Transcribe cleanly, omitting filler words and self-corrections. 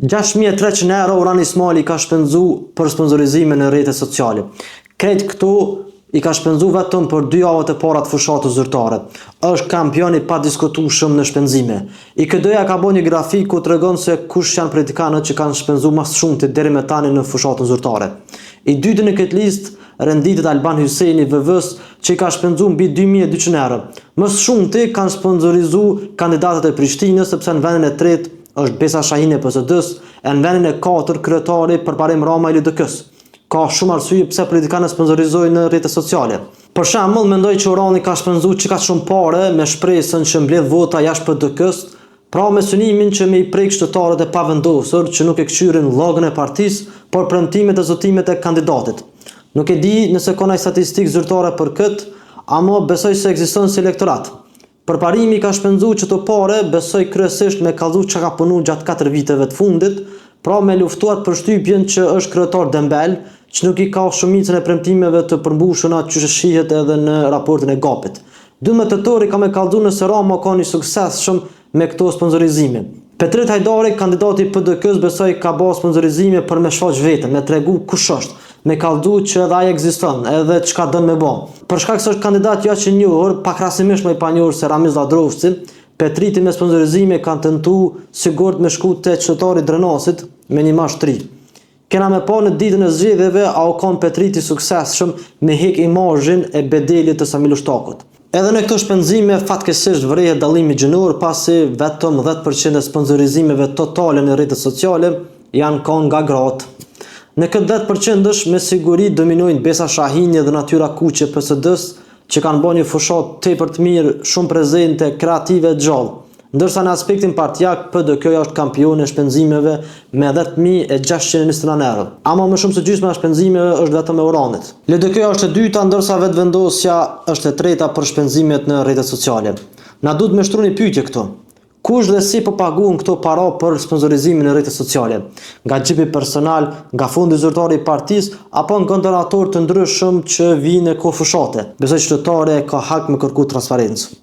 6.300 euro Urani Ismaili ka shpenzu për sponsorizime në rrjetet sociale. Krejt këtu i ka shpenzu vetëm për 2 javët e para të fushatës zyrtare. Është kampion i padiskutueshëm në shpenzime. I KD-ja ka bërë një grafik ku tregon se kush janë politikanët që kanë shpenzu më shumë deri më tani në fushatën zyrtare. I dyti në këtë listë renditet Alban Hyseni VV-s që i ka shpenzu mbi 2.200 euro. Më shumti kanë sponsorizu kandidatët e Prishtinës, sepse në vendin e tretë është Besa Shahini e PSD-s, e në vendin e 4 kryetari Përparim Rama i LDK-s. Ka shumë arsye pse politikanët sponsorizojnë në rrjetet sociale. Për shembull, mendoj që Urani ka shpenzu çka shumë parë me shpresën që mbledh vota jashtë PDK-s, pra me synimin që me i prek shtetërorët e pavendosur që nuk e kqyrin llogën e partisë, por premtimet e zotimet e kandidatit. Nuk e di nëse ka ndonjë statistikë zyrtare për këtë, ama besoj se ekziston si elektorat. Përparimi ka shpenzu që të pare, besoj kryesisht me kallëzu që ka punu gjatë 4 viteve të fundit, pra me luftuar për shtypjen që është kryetar Dembel, që nuk i ka shumicën e premtimeve të përmbushura që shihet edhe në raportin e GAP-it. 12 tetori ka me kallëzu nëse Rama ka një sukses shumë me këto sponsorizime. Petrit Hajdari, kandidati i PDK-s, besoj ka bërë sponsorizime për me shfaq veten, me tregu kush është, me kallëzu që edhe ai ekziston, edhe çka don me bë. Për shkak se është kandidat jo që njohur, pakrahasimisht më i panjohur se Ramiz Ladrovci, Petriti me sponsorizime kanë tentuar sigurt me shku te qytetari Drenasit me një mashtri. Kena me pa në ditën e zgjedhjeve a u kon Petriti suksesshëm me hek imazhin e bedelit të Samilu Shtakut. Edhe në këto shpenzime fatkeqësisht vërehet dallimi gjinor, pasi vetëm 10% e sponsorizimeve totale në rrjetet sociale janë kon nga gratë. Në këtë 10% me siguri dominojnë Besa Shahini dhe Natyra Kuqe PSD-s, që kanë bërë një fushat tepër të mirë, shumë prezente, kreative e gjallë. Ndërsa në aspektin partijak, PDK-ja është kampion e shpenzimeve me 10.629 euro. Ama më shumë se gjysma e shpenzimeve është vetëm e Uranit. LDK-ja është e dyta, ndërsa vetëvendosja është e treta për shpenzimet në rrjetet sociale. Na duhet me shtru një pyetje këtu. Kush dhe si po paguën këto para për sponsorizimin në rrjetet sociale? Nga xhepi personal, nga fondi zyrtar i partisë, apo nga donatorë të ndryshëm që vinë në kohë fushate? Besoj qytetari ka hak me kërku transparencë.